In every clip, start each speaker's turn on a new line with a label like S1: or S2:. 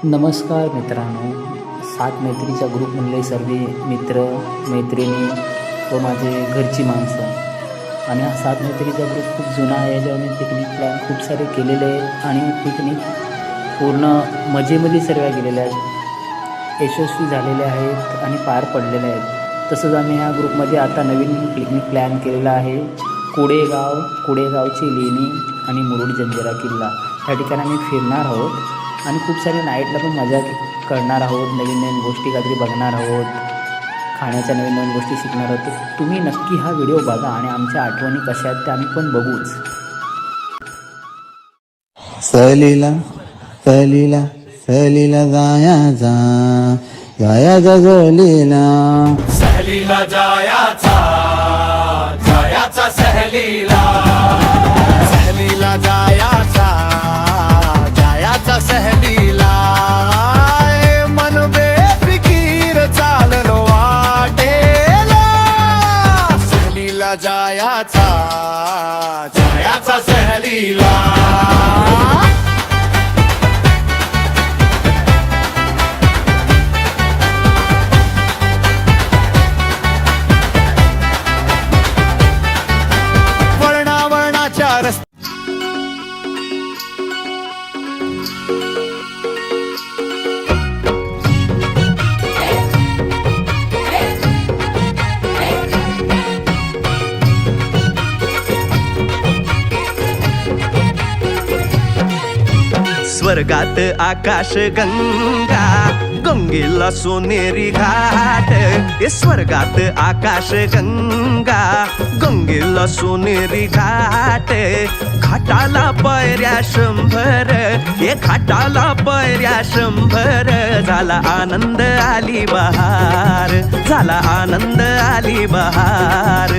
S1: नमस्कार मित्रांनो, सात मैत्रीच्या ग्रुपमधले सर्व मित्र मैत्रिणी व माझे घरची माणसं आणि हा सात मैत्रीचा ग्रुप खूप जुना आहे. याच्यावर मी पिकनिक प्लॅन खूप सारे केलेले आहेत आणि पिकनिक पूर्ण मजेमध्ये सर्व गेलेल्या आहेत, यशस्वी झालेले आहेत आणि पार पडलेले आहेत. तसंच आम्ही ह्या ग्रुपमध्ये आता नवीन पिकनिक प्लॅन केलेला आहे. कुडेगावची लेणी आणि मुरुड जंजिरा किल्ला या ठिकाणी आम्ही फिरणार आहोत आणि खूप सारे नाईटला पण मजा करणार आहोत. नवीन नवीन गोष्टी काहीतरी बघणार आहोत, खाण्याच्या नवीन नवीन गोष्टी शिकणार आहोत. तुम्ही नक्की हा व्हिडिओ बघा आणि आमच्या आठवणी कशा आहेत ते आम्ही पण बघूच.
S2: सहलीला सहलीला सहलीला जायाचा जायाचा
S3: सहलीला जायाचा सहलीला जायाचा सहलीला मन बेफिकीर चाललो वाटेला. सहलीला जायाचा सहलीला.
S4: स्वर्गात आकाश गंगा गंगेला सोनेरी घाट. स्वर्गात आकाश गंगा गंगेला सोनेरी घाट. घाटाला पायऱ्या 100 घाटाला पायऱ्या 100. झाला आनंद आली बहार, झाला आनंद आली बहार.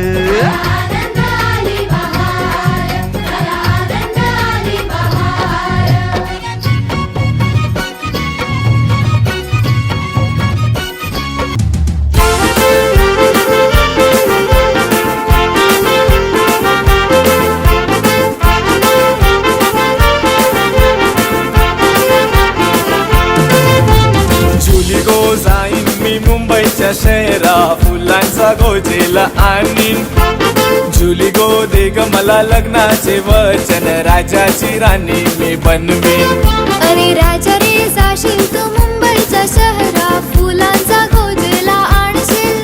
S3: जाईन मी मुंबईच्या शहरा, फुलांचा गोजेला आणीन. जुली गो दे ग मला लग्नाचे वचन, राजाची राणी मी बनवीन.
S5: अरे राजा रे जाशील तू मुंबईच्या शहरा, फुलांचा गोजेला आणशील.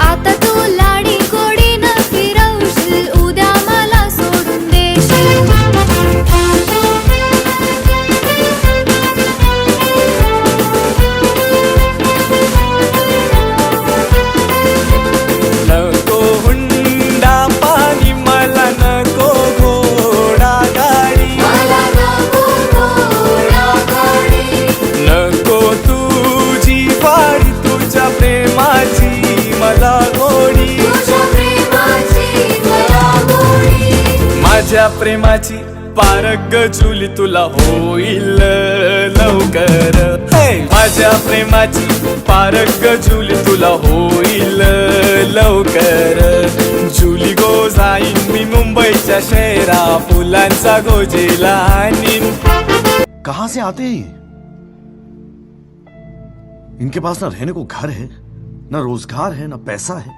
S5: आता तू लाडी गोडी न फिरवशील, उद्या मला सोडून देशील.
S3: माझ्या प्रेमाची पारग जुली तुला होईल लवकर. माझ्या प्रेमाची पारग जुली तुला होईल लवकर. जुली गो जाईन मी मुंबईच्या शहरा, फुलांचा गोजेला आणीन.
S6: कहां से आते हैं ये? इनके पास ना रहने को घर है, ना रोजगार है, ना पैसा है.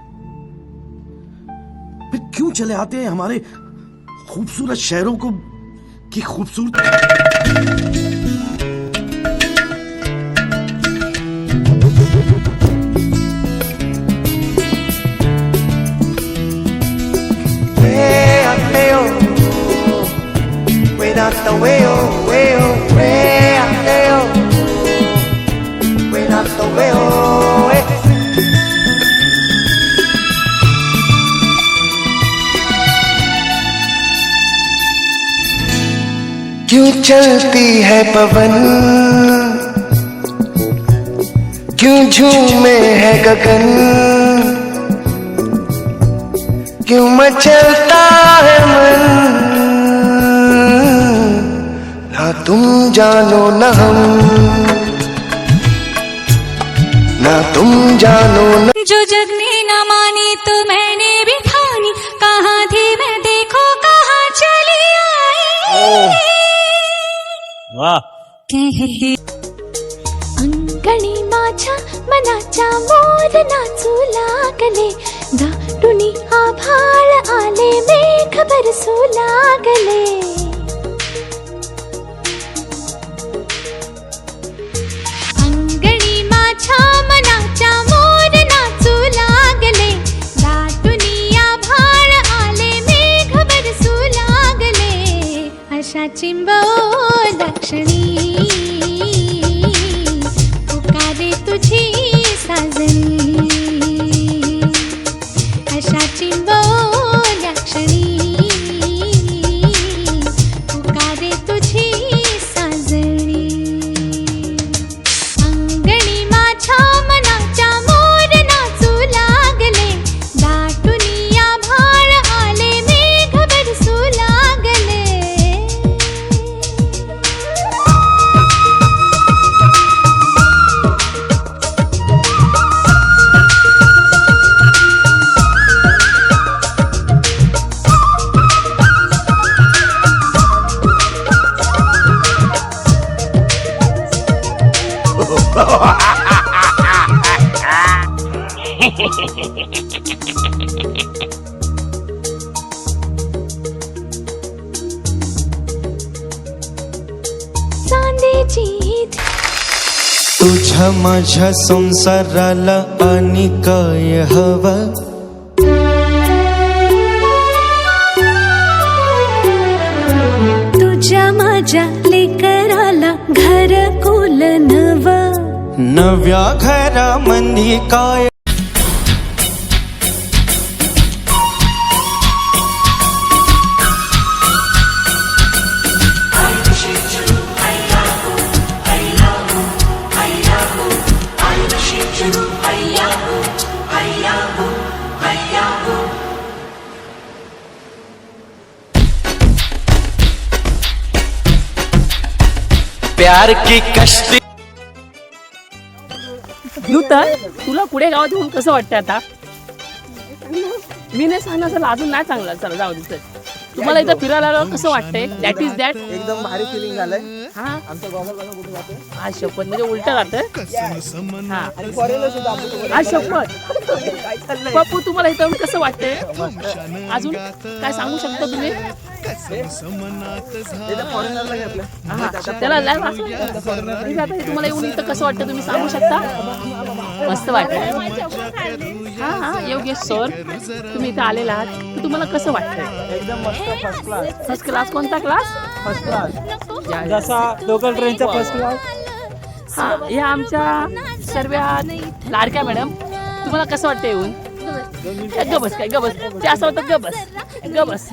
S6: फिर क्यों चले आते हैं हमारे खूबसूरत शहरों को की खूबसूरत.
S7: क्यों चलती है पवन, क्यों झूमे है गगन, क्यों मचलता है मन. ना तुम जानो न हम, ना तुम जानो न.
S5: जो जग ने न मानी तो मैंने भी ठानी, कहाँ थी मैं देखो कहाँ चली आई.
S3: वाह
S5: कहते अंगणी माझ्या मनाच्या मोर नाचू लागले दाटुनी आभाळ आले मेघ बरसू लागले अंगणी माझ्या मनाच्या मोर नाचू लागले दाटुनी आभाळ आले मेघ बरसू लागले अशा चिंबोलाक्षणी पुकारे तुझी साजणी अशा चिंबोलाक्षणी पुकारे तुझी साजणी अंगणी माझ्या मनाच्या मोर नाचू लागले दाटुनी आभाळ आले मेघ बरसू लागले चांदीची
S8: तुझ्या माझ्या संसाराला आणि काय हवं
S5: तुझ्या माझ्या लेकराला घर कुल नव
S8: नव्या घरामंदी काय
S4: प्यार की कश्ती
S9: तर तुला पुढे गावात येऊन कसं वाटतं आता मी नाही सांगणार चला अजून नाही चांगलं चला जाऊ दे तुम्हाला इथं फिरायला आल्यावर कसं वाटतंय दॅट इज दॅट
S2: एकदम भारी फिलिंग झालंय
S9: हा
S2: आमचं गॉगल बघा कुठे जाते
S9: आज शपथ म्हणजे उलट जातं हा
S2: आणि फॉरेनला सुद्धा आपल्यासोबत
S9: आज शपथ पप्पू तुम्हाला इथं येऊन कसं वाटतंय अजून काय सांगू शकता तुम्ही
S2: फॉरेनरला घेतलं
S9: हा त्याला लाईव्ह असं तुम्हाला येऊन इथं कसं वाटतं तुम्ही सांगू शकता मस्त वाटतं हा हा योगेश सर तुम्ही इथं आलेला आहात तर तुम्हाला कसं वाटतंय
S2: एकदम मस्त फर्स्ट क्लास
S9: फर्स्ट क्लास कोणता क्लास
S2: फर्स्ट क्लास जसा लोकल ट्रेनचा फर्स्ट क्लास
S9: हा या आमच्या सर्व लाडक्या मॅडम तुम्हाला कसं वाटतं येऊन गबस काय गबस ते असं होतं गबस गबस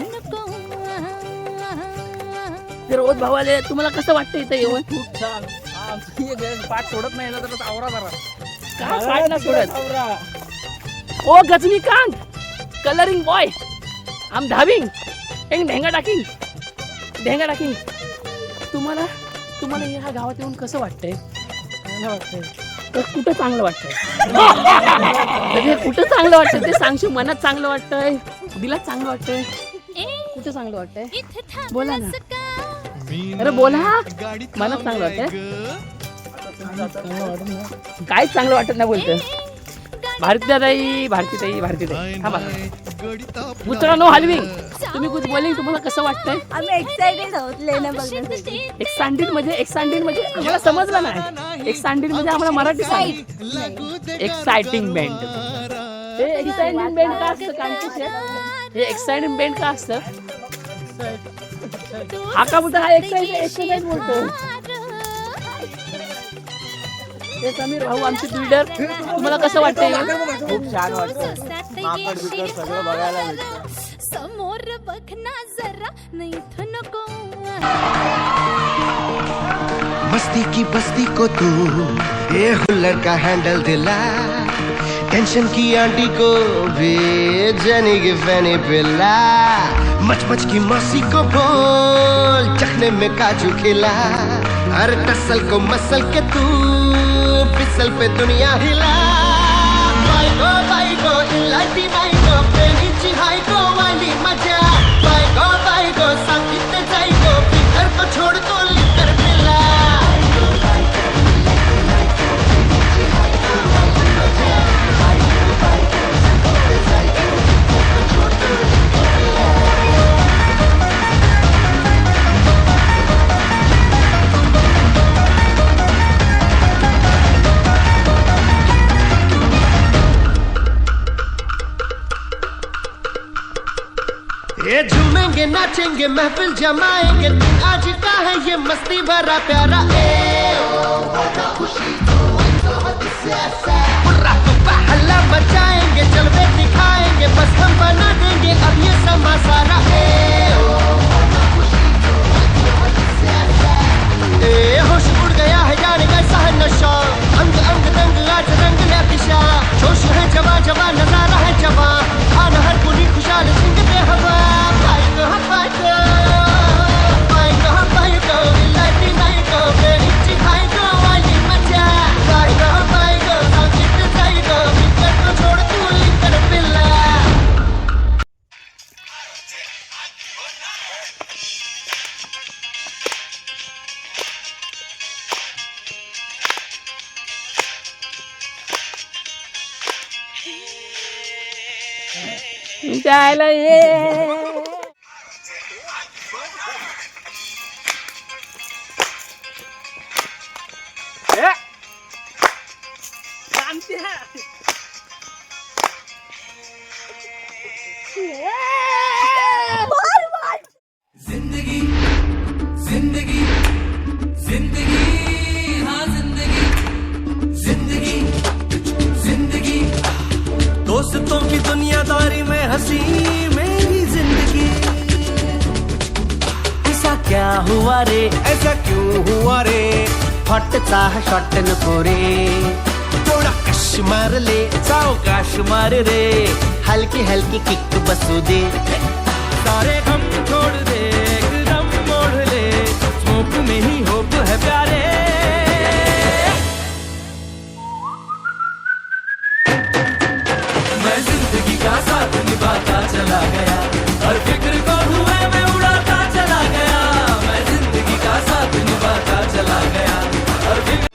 S9: ते रोज भावाले तुम्हाला कसं वाटतं इथं येऊन
S2: खूप छान पाठ सोडत नाही ना तर आवरा जरा
S9: काय पाठ ना सोडत ओ गजनीकांत कलरिंग बॉय आम धाविंग एक ढेंगा टाकिंग तुम्हाला तुम्हाला ह्या गावात येऊन कसं वाटतंय चांगलं वाटतंय तर कुठं चांगलं वाटतंय म्हणजे कुठं चांगलं वाटतंय ते सांगशील मनात चांगलं वाटतंय दिलात चांगलं वाटतंय कुठं चांगलं वाटतंय बोला ना अरे बोला मनात चांगलं वाटतंय काहीच चांगलं वाटत नाही बोलतोय भारतीताई हा बघा मित्रांनो हलविंग तुम्ही कुछ बोलिंग तुम्हाला कसं वाटतंय
S10: आम्ही एक्साइटेड आहोत लेण्या बघण्यासाठी
S9: एक्साइटेड म्हणजे आम्हाला समजलं नाही एक्साइटेड म्हणजे आम्हाला मराठी सांग एक्साइटिंग बँड हे एक्साइटिंग बँड का असतं कांकुश हे एक्साइटिंग बँड का असतं हा का बोलतो हा एक्साइज बोलतो हे समीर भाऊ आमचे बिल्डर तुम्हाला कसं वाटतंय
S2: खूप छान वाटतं माकड बिकड सगळं बघायला भेटतं
S5: समोर बघना जरा नाही नको
S7: बस्ती की बस्ती को तू ये हुल्लड़ का हैंडल दिला टेंशन की आंटी को भी जनी की फैनी पिला मच की मौसी को बोल चखने में काजू खिला हर टसल को मसल के तू फिसल पे दुनिया हिला बाई गो इलायची बाई गो प्रेमीची हाय गो वाली मजा बाई गो सांगितलं जाई गो फिकर को छोड़ दो लिकर पिला नाचेंगे महफिल जमाएंगे आज का है ये मस्ती भरा प्यारा हल्ला मचाएंगे जलवे दिखाएंगे बस हम बना देंगे अब ये समा सारा होश उड़ गया है जाने कैसा है नशा अंग अंग दंग आज रंग ले दिशा जोश है जवा जवा नजारा है जवा आना हर कुली खुशहाल सिंह पे हवा
S9: जायला ये
S3: जिंदगी जिंदगी जिंदगी हाँ जिंदगी जिंदगी जिंदगी दोस्तों की दुनियादारी में हंसी मेरी जिंदगी ऐसा क्या हुआ रे ऐसा क्यों हुआ रे
S7: फटता है शॉट नको रे थोड़ा कश मार ले
S3: सावकाश मार रे
S7: हल्की हल्की किक बसू दे
S3: सारे गम छोड़ दे एकदम मोड़ ले स्मोक में ही होप है प्यारे मैं जिंदगी का साथ निभाता चला गया हर फिक्र को हुए मैं उड़ाता चला गया मैं जिंदगी का साथ निभाता चला गया हर फिक्र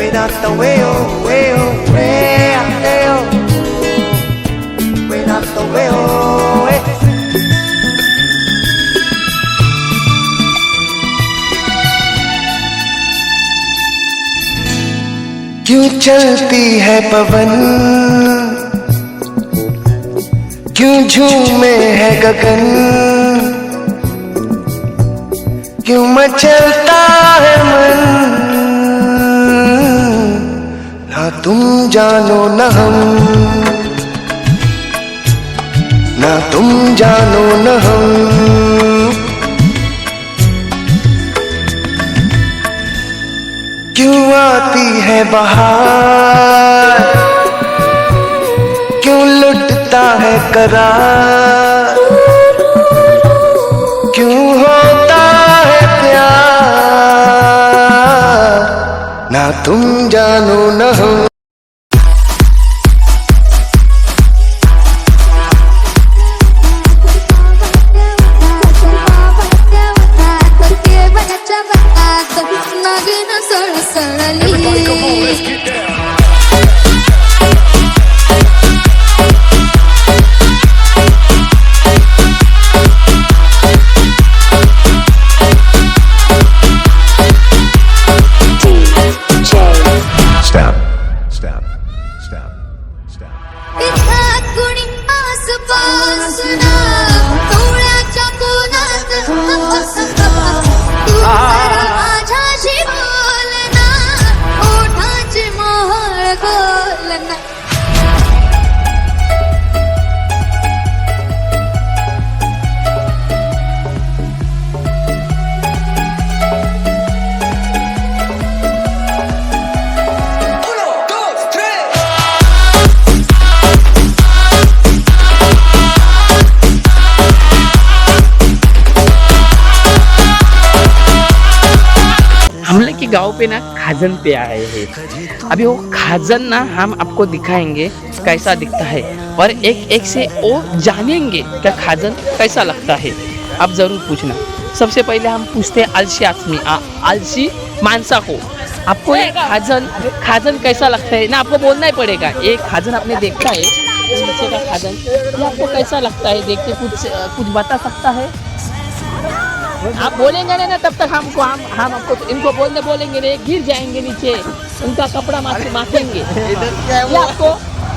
S7: Without the way, oh, way, oh, way out there, oh. Without the way, oh, way. क्यों चलती है पवन क्यों झूमे है गगन क्यों मचलता है मन ना तुम जानो न हम ना तुम जानो न हम क्यों आती है बहार क्यों लुटता है करार क्यों होता है प्यार ना तुम जानो न हम
S9: गांव पे ना खाजन पे आए हैं। अभी वो खाजन ना हम आपको दिखाएंगे कैसा दिखता है और एक से वो जानेंगे क्या खाजन कैसा लगता है। आप ज़रूर पूछना। सबसे पहले हम पूछते हैं आलसी मानसा को, आपको ये खाजन कैसा लगता है ना, आपको बोलना ही पड़ेगा। ये खाजन आपने देखा है नीचे का खादन, ये आपको कैसा लगता है देख के? कुछ बता सकता है? आप बोलेंगे ना तब तक हम आपको इनको बोलेंगे रे, गिर जाएंगे नीचे, उनका कपड़ा माखेंगे। ये आपको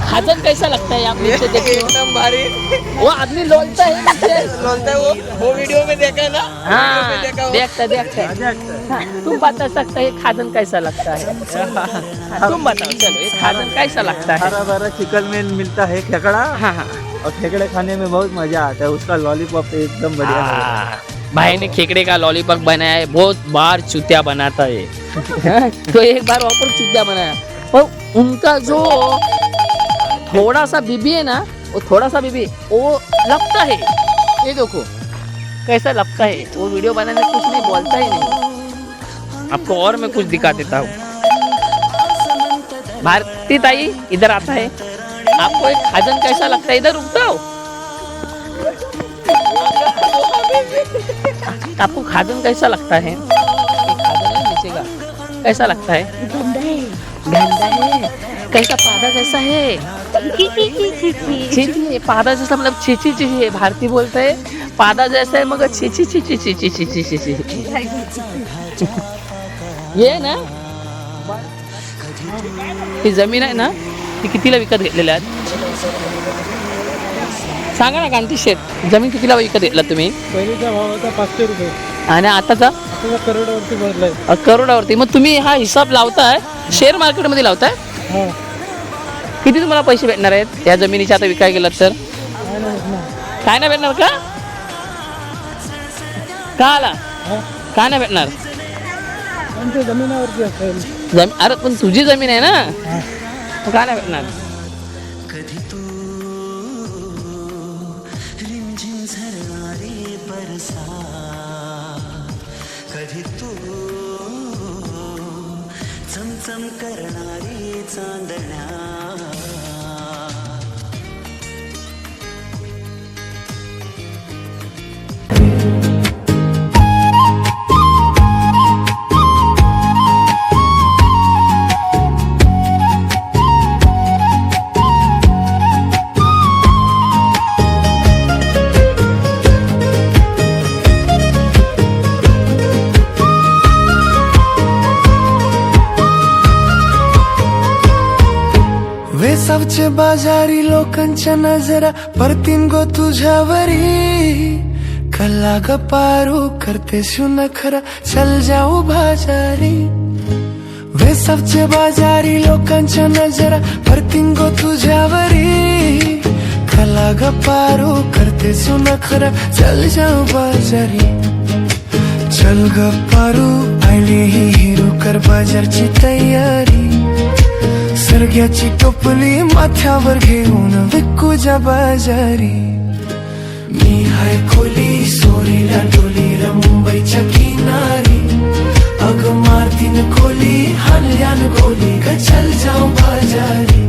S9: खाजन कैसा लगता है? आप नीचे देखिए,
S2: एकदम भारी
S9: वो आदमी लोलता है नीचे,
S2: बोलता है वो वीडियो में देखा ना।
S9: हाँ देखता है। हाँ, तुम बता सकते है खाजन कैसा लगता है? तुम बताओ चलो, ये खाजन कैसा लगता है?
S2: हरा भरा चिकन में मिलता है खेकड़ा,
S9: हाँ हाँ
S2: और खेकड़े खाने में बहुत मजा आता है। उसका लॉलीपॉप एकदम बढ़िया है।
S9: भाई ने खेकड़े का लॉलीपॉप बनाया है, बहुत बार चूतिया बनाता है। तो एक बार और चूतिया बनाया, और उनका जो थोड़ा सा बीबी है ना, वो थोड़ा सा बीबी वो लगता है, ये देखो कैसा लगता है। वो वीडियो बनाने में कुछ नहीं बोलता ही नहीं। आपको और मैं कुछ दिखा देता हूँ। भारती ताई इधर आता है, आपको एक खाजन कैसा लगता है? इधर रुकता हो, आपको खाजन कैसा लगता है? खाजन है नीचे का, कैसा लगता है? गंदा है। कैसा? पादा जैसा है, छी पादा जैसा, मतलब छी है। भारती बोलते है पादा जैसा है, मगर छी। ये ना ही जमीन आहे ना, ती कितीला विकत घेतलेल्या आहेत? सांगा ना कांती शेठ, जमीन कितीला विकत घेतला तुम्ही?
S2: पहिलीचा भाव होता 500 रुपये,
S9: आणि आताचा
S2: करोडावरती बदलाय.
S9: करोडावरती. मग तुम्ही हा हिसाब लावताय शेअर मार्केटमध्ये लावताय? किती तुम्हाला पैसे भेटणार आहेत या जमिनीच्या आता विकाय गेलात तर? काय नाही भेटणार का? का आला? काय नाही भेटणार?
S2: जमिनावरती असेल.
S9: अरे पण तुझी जमीन आहे ना, काय नाही भेटणार?
S8: चमचम करणारी चांदण्या. वेसावचे बाजारी लोकांच्या नजरा परतीन गो तुझ्यावरी. कल्ला ग पारू करते नखरा, चल जाऊ बाजारी. वेसावचे बाजारी लोकांच्या नजरा परतीन गो तुझ्यावरी. कल्ला ग पारू करते नखरा, चल जाऊ बाजारी. चल ग पारू आली ही हिरू, कर बाजारची तयारी. सरग्याची टोपली माथ्यावर घेऊन विकूजा बाजारी. मी हाय खोली सोरीला डोलीला मुंबईच्या किनारी. अग मारतीन खोली हानल्यान गोली, ग चल जाऊ बाजारी.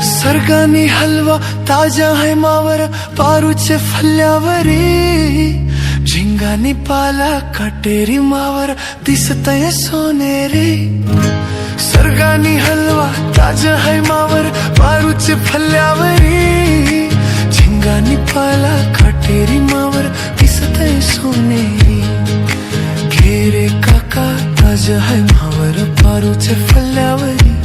S8: सर्गानी हलवा ताजा है मावर, पारूचे फल्यावरी. झिंगानी पाला काटेरी मावर, दिसतय सोनेरी. सर्गानी हलवा ताजा है मावर, पारूचे फल्यावरी. झिंगानी पाला काटेरी मावर, दिसतय सोनेरी. घेरे काका ताजा है मावर, पारूचे फल्यावरी.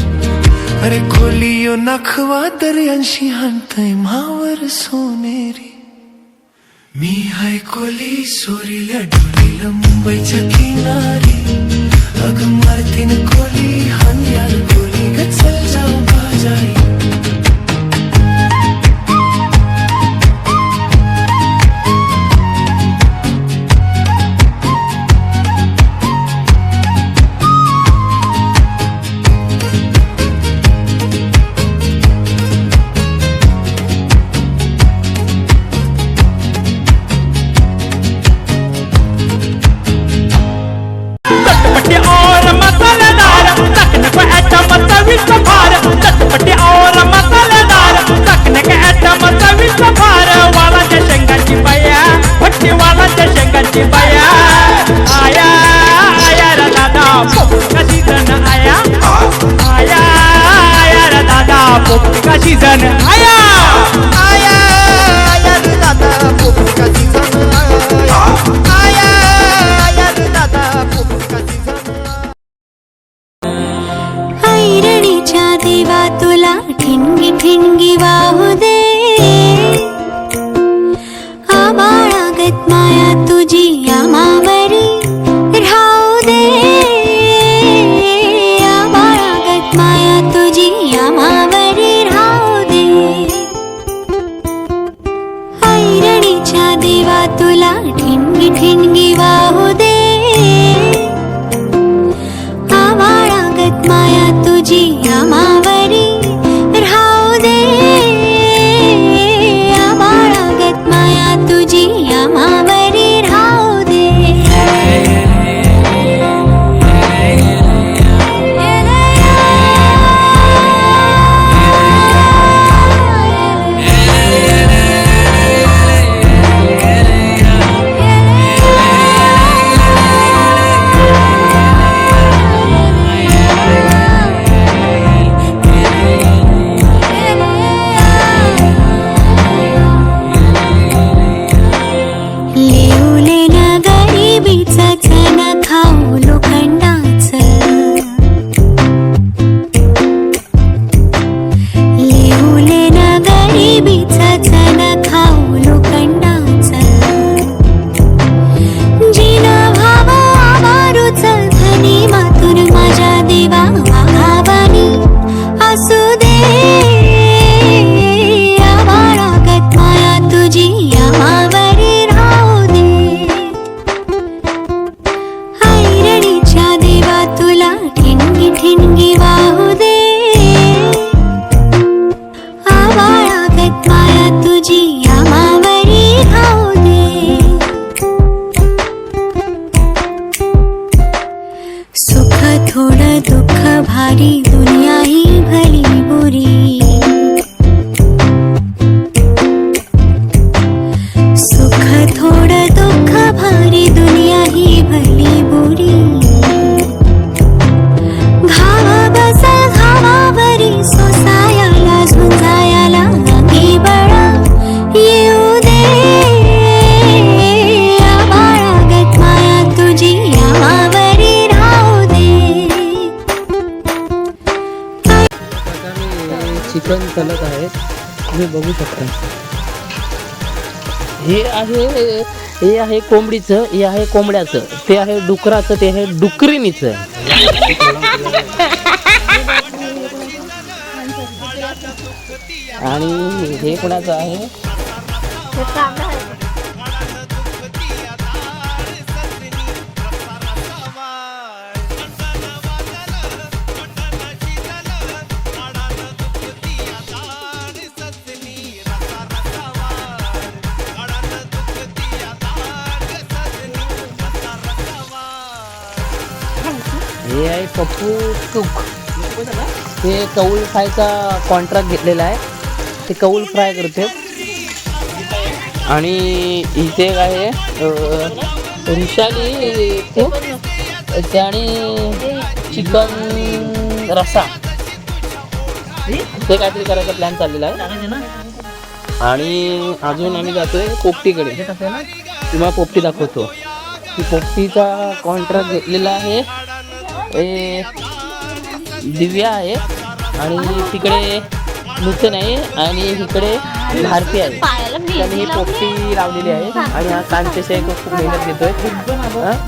S8: अरे खोलियो नखवा दर्यांशी हाणतय मावर सोनेरी. मी हाय खोली सोरीला डोलीला मुंबईच्या किनारी. अग मारतीन खोली हानल्यान गोली, ग चल जाऊ बाजारी.
S2: पोपटिकाची जण आया
S7: आया आया रे दादा पोपटिकाची जण आया आया रे दादा पोपटिकाची जण
S5: ऐरणीच्या देवा तुला ठिणगी ठिणगी वाहू दे आबाळागत माया तुझी आमावरी राहू दे आबाळागत माया तुझी आमावरी राहू दे ऐरणीच्या देवा तुला ठिणगी ठिणगी वाहू दे आबाळागत माया तुझी आमावरी राहू दे आबाळागत माया तुझी आमावरी राहू दे लिवले ना गरिबीचं चण खाऊ लोखंडाचं लिवले ना गरिबीचं चण खाऊ लोखंडाचं जिन भाव आवारूचं धनी मातून माझ्या देवा वाघावानी असू दे आबाळागत माया तुझी आमावरी राहू दे ऐरणीच्या देवा तुला ठिणगी ठिणगी वाहू दे आबाळागत माया तुझी आमावरी राहू दे सुख थोडं दुःख भारी दुनिया ही भली बुरी सुख थोडं दुःख भारी दुनिया ही भली बुरी घावा बसल घावावरी सोसायाला झुंजायाला अंगी बळा येऊ दे आबाळागत माया तुझी आमावरी राहू दे
S9: चिकन तलत आहे तुम्ही बघू शकता हे आहे कोंबडीचं हे आहे कोंबड्याचं ते आहे डुकराचं ते आहे डुकरीनीचं आणि हे कोणाचं आहे हे आहे पप्पू कुक ते कौल फ्रायचा कॉन्ट्रॅक्ट घेतलेला आहे ते कौल फ्राय करते आणि इथे काय आहे ऋषाली त्याने चिकन रस्सा ते काहीतरी करायचा प्लॅन चाललेला आहे आणि अजून आम्ही जातोय पोपटीकडे तुम्हाला पोपटी दाखवतो ती पोपटीचा कॉन्ट्रॅक्ट घेतलेला आहे दिव्या आहे आणि तिकडे नूतन आहे आणि इकडे भारती आहे त्यांनी ही पोपटी लावलेली आहे आणि हा कांतेश आहे तो खूप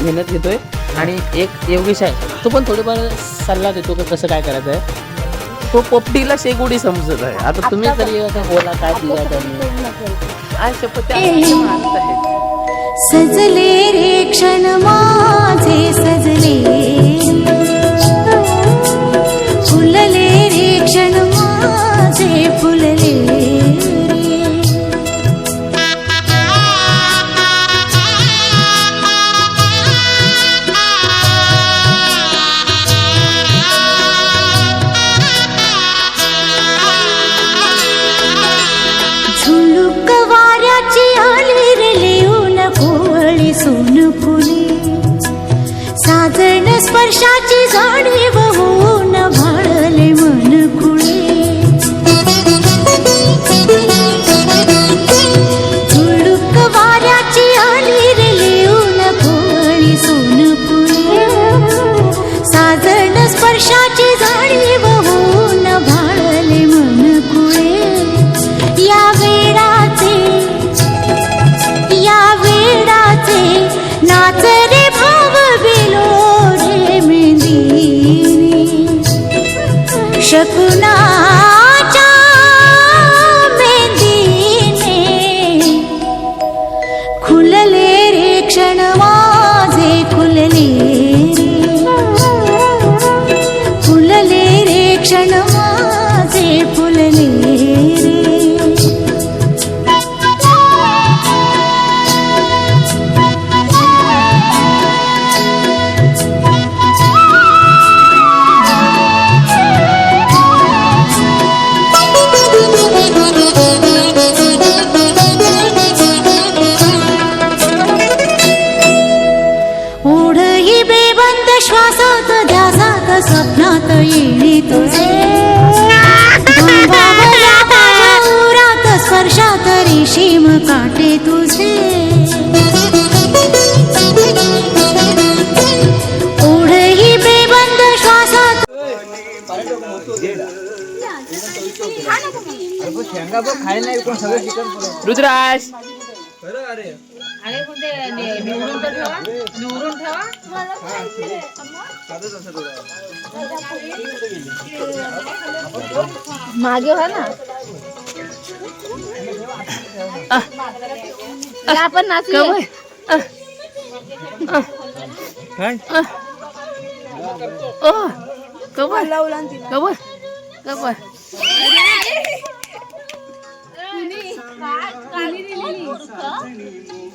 S9: मेहनत घेतोय आणि एक योगेश आहे तो पण थोडेफार सल्ला देतो की कसं काय करायचं आहे तो पोपटीला शेगुडी समजत आहे आता तुम्ही तरी बोला काय दिला त्यांनी शपथ
S5: सजले रे क्षण माझे सजले फुलले रे क्षण माझे फुलले झुळूक वाऱ्याची आली रे लिहून कोवळी सोन फुले साजण स्पर्शाची जाणीव होऊन भाळले मन खुळे रेशीम काटे तुझे ओढही बेबंद श्वासात
S9: रुद्राज
S10: मागे हो ना आपण नाचूया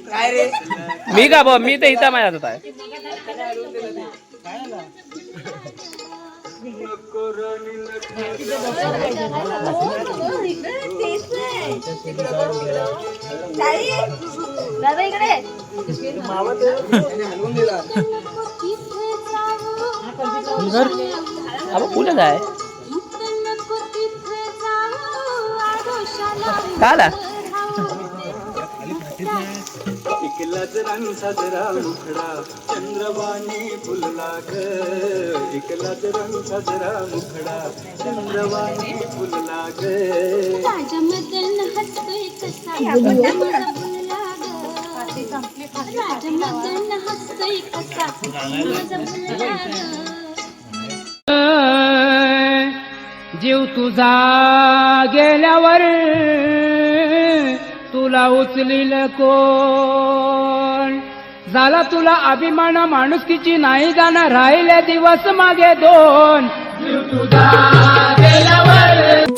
S2: काय
S9: मी का बा मी तर इथं माझ्या हातात आहे.
S10: दादा इकडे
S9: अबे कुठं आहे का आला
S3: इकला जरांग साजरा मुखडा चंद्रवाणी फुलला ग इकला जरांग साजरा मुखडा चंद्रवाणी फुलला ग
S5: राजमदन हसतोय कसा राजमदन हसतोय कसा
S2: जीव तुझा गेल्यावर तुला उचलील कोण झाला तुला अभिमान माणुसकीची नाही जाणार राहिले दिवस मागे दोन जीव तुझा गेल्यावर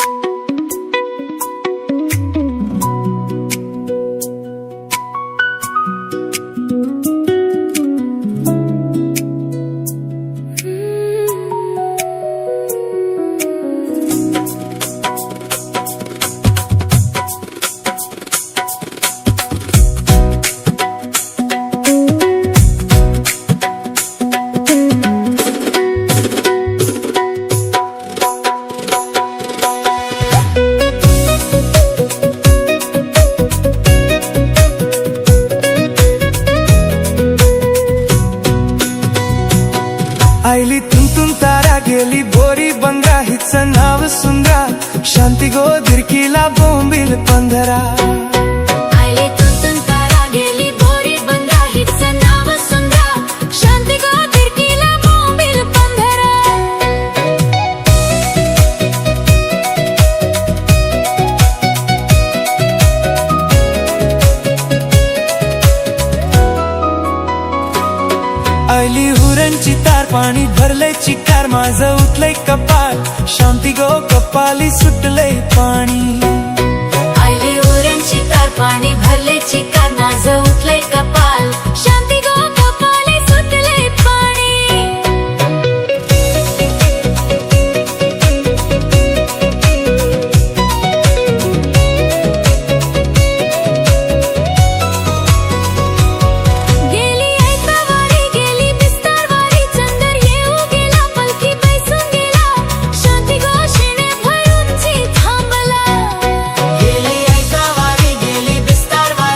S8: आईली तुंतून तारा गेली बोरी बंगरा हिचं नाव सुंदरा शांती गो दिरकीला बोंबील पंधरा
S5: आले तुंतून तारा गेली बोरी बंधरा हिचं नाव सुंदरा शांती गो तिरकीला बोंबील पंधरा
S8: आईली हुरांची तार पाणी भरलंय चिकार माझं उठलंय कपाल शांती गो कपाली सुटलंय पाणी
S5: आले ओरांची तार पाणी भरले चिकार माझं उठलंय कपाल शांती गो कपाले सुटले पाणी गेली ऐकावारी गेली विस्तारवारी चंदर येऊ गेला पलकी बैसून गेला शांती गो शिणे भरूनची थांबला गेली ऐकावारी गेली विस्तारवारी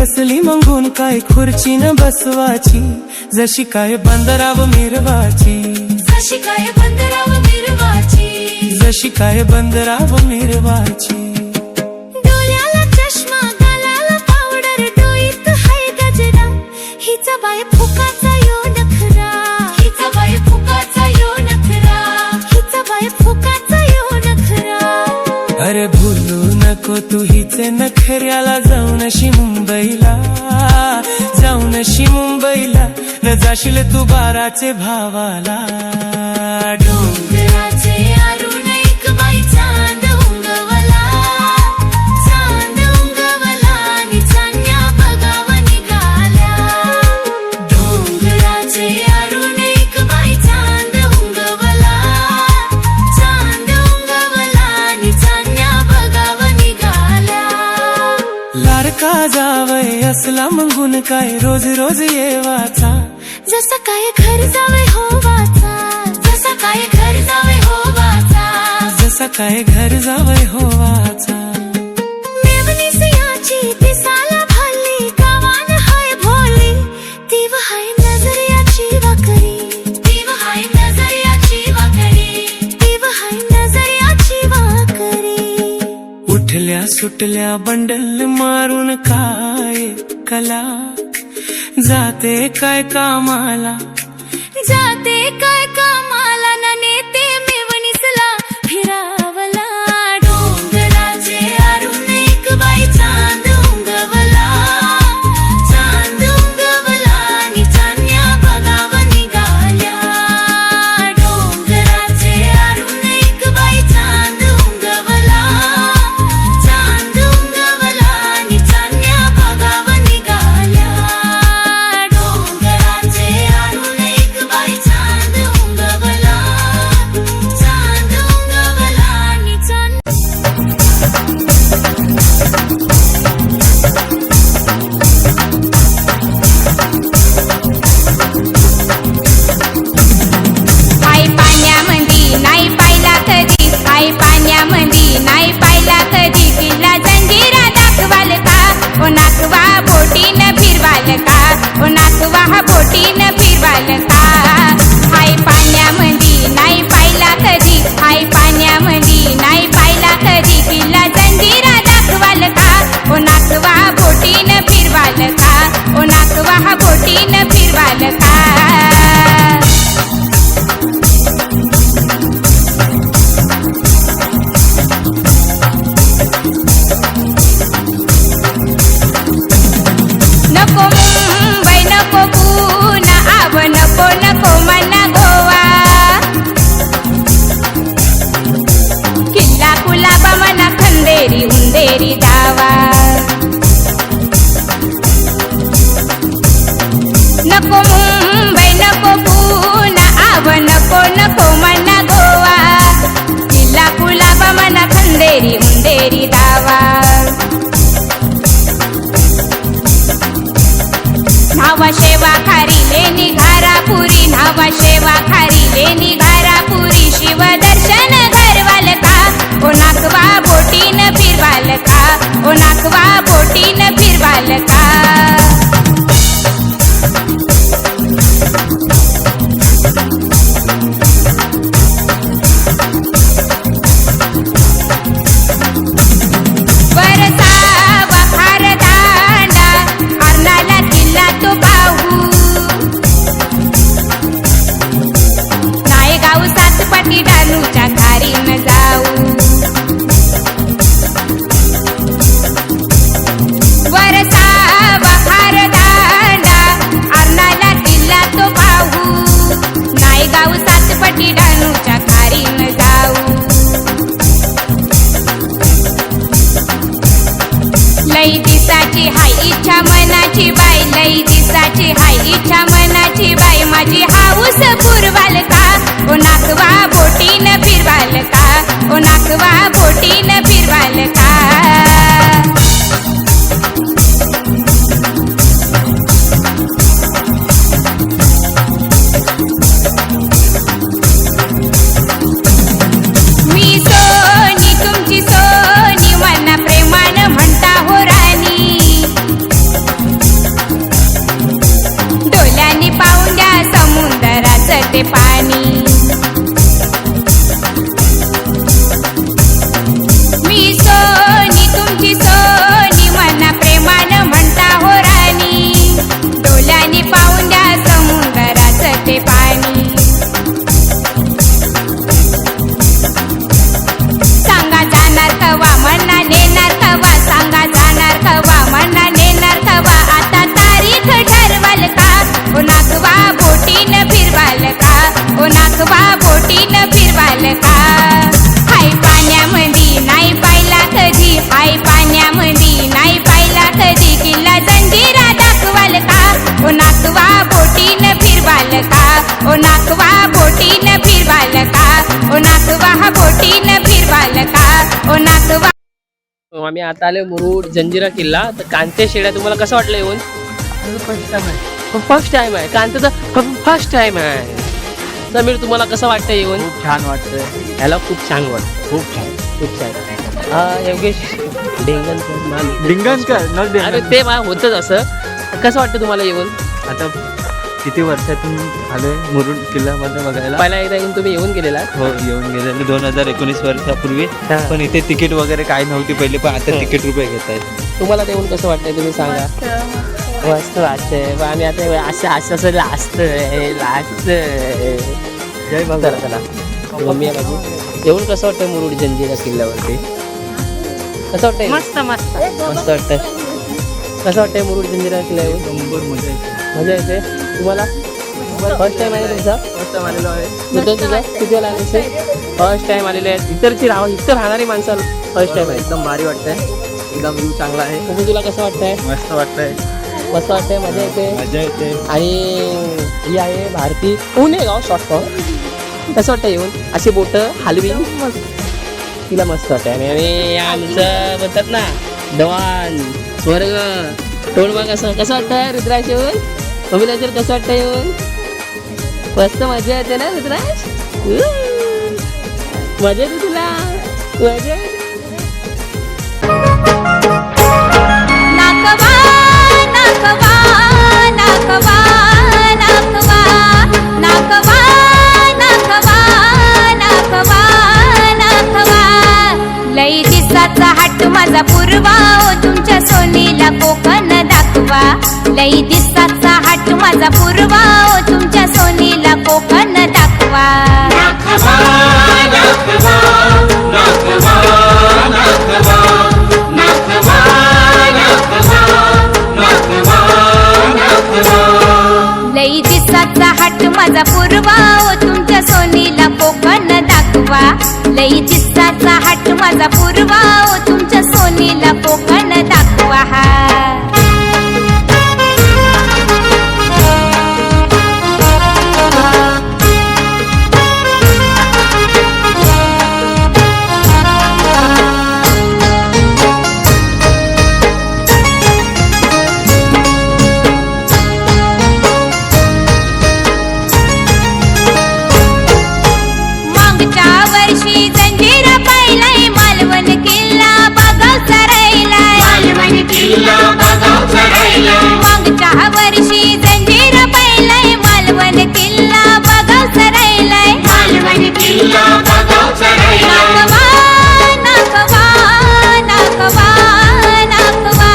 S8: बसली मंगून काय खुर्चीन बसवाची, जशी काय बंदराव मिरवाची,
S5: जशी काय बंदराव मिरवाची,
S8: जशी काय बंदराव मिरवाची.
S5: डोळ्याला चष्मा, गालाला पावडर, डोईत हाय गजरा, हिचा बाय फुकाचा यो नखरा, हिचा बाय फुकाचा यो नखरा, हिचा बाय फुकाचा यो नखरा.
S8: अरे भूलू नको तू हिचे नखऱ्याला, जाऊनशी मुंबईला, जाऊनशी मुंबईला, न जाशील तू बाराचे भावाला.
S5: डोंगराचे आरुण एक बाई चांद उंगवला, चांद उंगवला आणि चांदण्या बघाव निघाल्या. डोंगराचे आरुण एक बाई चांद उंगवला, चांद उंगवला आणि चांदण्या बघाव निघाल्या.
S8: लाडका जावय असला मंगून काय रोज रोज येवाचा,
S5: जसा काय घर जावे हो वाचा, जसा काय घर जावे हो वाचा,
S8: जसा काय घर जावय होवाचा.
S5: मेवणी सियाची दिसाला भाली, गावान हाय भोली, तीव हाय नजरियाची वाकरी, तीव हाय नजरियाची वाकरी, तीव हाय नजरियाची वाकरी.
S8: उठल्या सुटल्या बंडल मारून काय कला, जाते काय कामाला,
S5: जाते काय कामाला, न नेते मेवणीसला फिरावला. डोंगराचे आरुण एक बाई चांद उंगवला, चांद उंगवला आणि चांदण्या बघाव निघाल्या. डोंगराचे आरुण एक बाई चांद उंगवला, चांद उंगवला आणि चांदण्या बघाव निघाल्या. डोंगराचे आरुण एक बाई चांद उंगवला, चांद उंगवला आणि
S10: आई पाण्यामध्ये नाही पाहिला कधी, आई पाण्यामध्ये नाही पाहिला कधी, तिला जंजिरा दाखवाल का, ओ नाकवा बोटीन फिरवाल का, ओ नाकवा बोटीन फिरवाल का. आई पाण्यामध्ये नाही पाहिला कधी, आई पाण्यामध्ये नाही पाहिला कधी, तिला जंजिरा दाखवाल का, ओ नाकवा बोटीन फिरवाल का, ओ नाकवा बोटीन फिरवाल का. नको मुंबई नको पुणा, आव नको नको मना गोवा, किल्ला कुलाबा मना खंदेरी उंदेरी दावा. नको मुंबई नको पुणा, आव नको नको मना गोवा, किल्ला कुलाबा मना खंदेरी उंदेरी दावा. नावा शेवा खारी घारापुरी, नावा शेवा खारी घारापुरी, शिव दर्शन घरवाल का, ओ नाकवा बोटीन फिरवाल का, ओ नाकवा बोटीन फिरवाल का. वरसावा खारदांडा, अर्नाला किल्ला तो पाहू, नायगाव सातपाटी डालूच्या खारीन जाऊ. वरसावा डोळ्यांनी पाहून द्या समुद्राचं ते पाणी. सांगा जाणार कवा म्हणा नेणार कवा, सांगा जाणार कवा म्हणा नेणार कवा. आता तारीख ठरवाल का, ओ नागवा बोटीनं फिरवाल का, ओ नागवा बोटीनं फिरवाल का. हाय पाण्यामध्ये नाही पाहिला कधी, हाय पाण्यामध्ये नाही पाहिला कधी. किल्ला जंजिरा दाखवाल का, ओ नागवा बोटीनं फिरवाल का, ओ नागवा बोटीनं फिरवाल का, ओ नागवा बोटीनं फिरवाल का, ओ नागवा.
S9: आम्ही आता आलो मुरुड जंजिरा किल्ला. तर कांते शेळ्या तुम्हाला कसं वाटलं येऊन? फर्स्ट टाइम आहे. कांतेचा फर्स्ट टाइम आहे. समीर तुम्हाला कसं वाटतं येऊन?
S1: खूप छान वाटतं.
S9: ह्याला खूप छान वाटतं.
S1: खूप छान.
S9: खूप छान. योगेश
S1: डिंगणकर
S9: अरे ते होतच असं. कसं वाटतं तुम्हाला येऊन?
S1: आता किती वर्षातून आलोय मुरुड किल्ल्यामध्ये बघायला.
S9: पहिला एकदा येऊन तुम्ही येऊन गेलेला?
S1: हो, येऊन गेलेले 2019 वर्षापूर्वी.
S9: हा.
S1: पण इथे तिकीट वगैरे काय नव्हती पहिले, पण आता तिकीट रुपये घेत आहेत.
S9: तुम्हाला ते येऊन कसं वाटतंय तुम्ही सांगा. मस्त वाटतंय. पण आम्ही आता असं असं लाजतंय.
S1: जय बाबा.
S9: चला मम्मी आहे माझी. येऊन कसं वाटतं मुरुड जंजिरा किल्ल्यावरती? कसं वाटतंय?
S10: मस्त मस्त
S9: मस्त वाटतंय. कसं वाटतंय मुरुड जंजिरा किल्ल्यावर?
S1: नंबर मजा येते.
S9: मजा येते. तुम्हाला फर्स्ट टाइम आहे तुमचा?
S1: फर्स्ट टाइम आलेलो आहे.
S9: तुझं किती वेळा आले? फर्स्ट टाइम आलेले आहेत. इतर राहणारी माणसं फर्स्ट टाइम आहे.
S1: एकदम भारी वाटतंय. एकदम व्ह्यू चांगला आहे.
S9: तुम्ही तुला कसं वाटतंय?
S1: मस्त वाटतंय.
S9: मस्त वाटतंय. मजा येते.
S1: मजा येते.
S9: आणि ही आहे भारती पुणे गाव शॉर्ट फॉर्म. कसं वाटतं येऊन अशी बोटं हलवी? तिला मस्त वाटतं. आणि आमचं म्हणतात ना दवान स्वर्ग टोळमा. कसं वाटतं रुद्राज येऊन? मम्मीला जर कसं वाटतं येऊन? मस्त मजा येते ना रुद्राज? मजा येते तुला? मजा येते.
S10: नाकवा नाकवा नाकवा नाकवा नाकवा नाकवा नाकवा नाकवा. लई दिसाचा हाट माझा पूर्वा, ओ तुमच्या सोनीला कोकण दाखवा. लई दिसाचा हाट माझा पूर्वा, ओ तुमच्या सोनीला कोकण दाखवा. लई दिसाचा हाट माझा पूर्वा, ओ तुमच्या सोनीला कोकण दाखवा. लई दिसाचा हाट माझा पूर्वा, ओ तुमच्या सोनीला कोकण दाखवा. मागच्या वर्षी जंजिरा पाहिलाय, मालवण किल्ला बघाव चरायलाय. मागच्या वर्षी जंजिरा पाहिलाय, मालवण किल्ला बघाव चरायलाय. नाकवा नाकवा नाकवा नाकवा.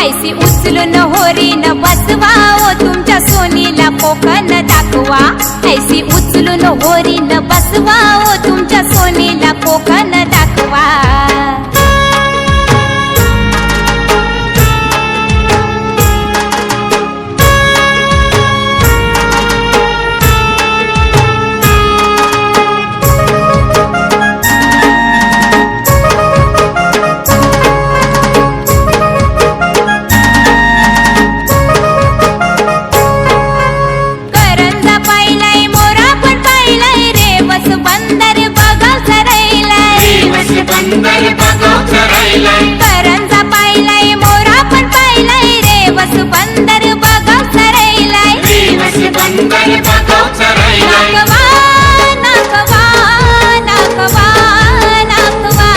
S10: ऐसी उचलून होरीन बसवा, ओ तुमच्या सोनीला कोकण दाखवा. ऐसी उचलून होरीन बसवा, ओ तुमच्या सोनीला कोकण दाखवा. करंजा पाहिलाय, मोरा पण पाहिलाय, रेवस बंदर बघाव चरायलाय. करंजा पाहिलाय, मोरा पण पाहिलाय, रेवस बंदर बघाव चरायलाय. नाकवा नाकवा नाकवा नाकवा.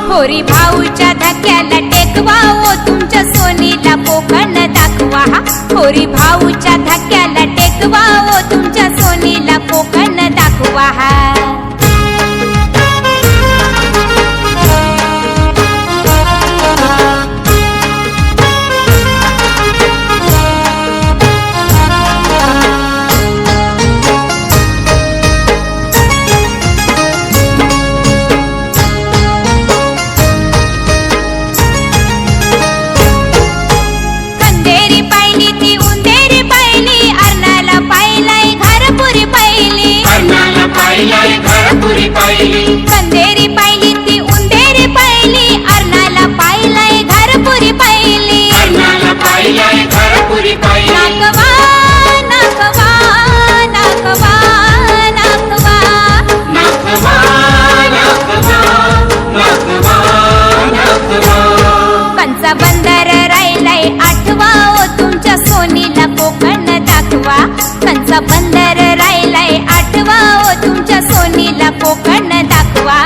S10: होरी भाऊच्या धक्क्याला टेकवा, ओ तुमच्या सोनीला कोकण दाखवा. होरी भाऊच्या धक्क्याला टेकवा, ओ तुमच्या सोनीला कोकण कंदेरी पाहिली ती उंदेरी पाहिली अर्नाला पाहिलंय घरपुरी पाहिली नाकवा नाकवा नाकवा नाकवा कंचा बंदर राहिलाय आठवा ओ तुमच्या सोनीला कोकण दाखवा कंचा बंदर राहिलाय आठवा ओ तुमच्या सोनीला कोकण दाखवा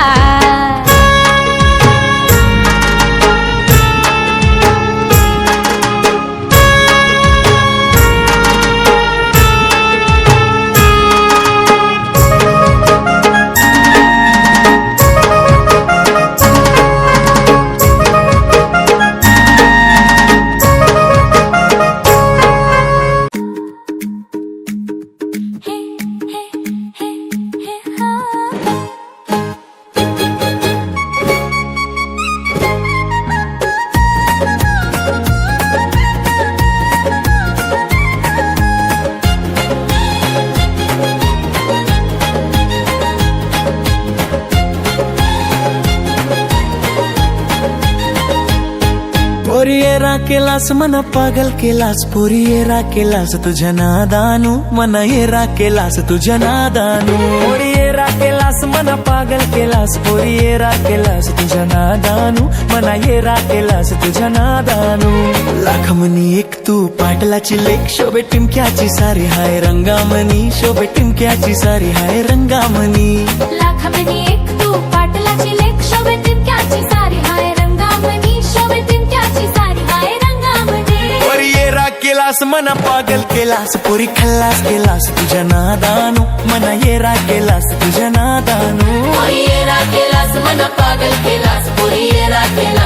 S8: पोरियेरा केलास मन पागल केलास पोरियेरा केलास तुझ्या नादानू मन येरा केलास तुझ्या नादानू पोरियेरा केलास मन पागल केलास पोरियेरा केलास तुझ्या नादानू मन येरा केलास तुझ्या नादानू लाख मनी एक तू पाटलाची लेक शोभे टिमक्याची सारी हाय रंगामणी शोभे टिमक्याची सारी हाय रंगामणी
S5: लाख मनी एक तू पाटलाची लेक शोभे तितक्याची सारी हाय रंगामणी शोभे तितक्याची सारी हाय रंगामणी
S8: पोरियेरा केलास मन पागल केलास पोरी खल्लास केलास तुझ्या नादानू मन येरा केलास तुझ्या नादानू
S3: पोरियेरा केलास मन पागल केलास पोरियेरा केलास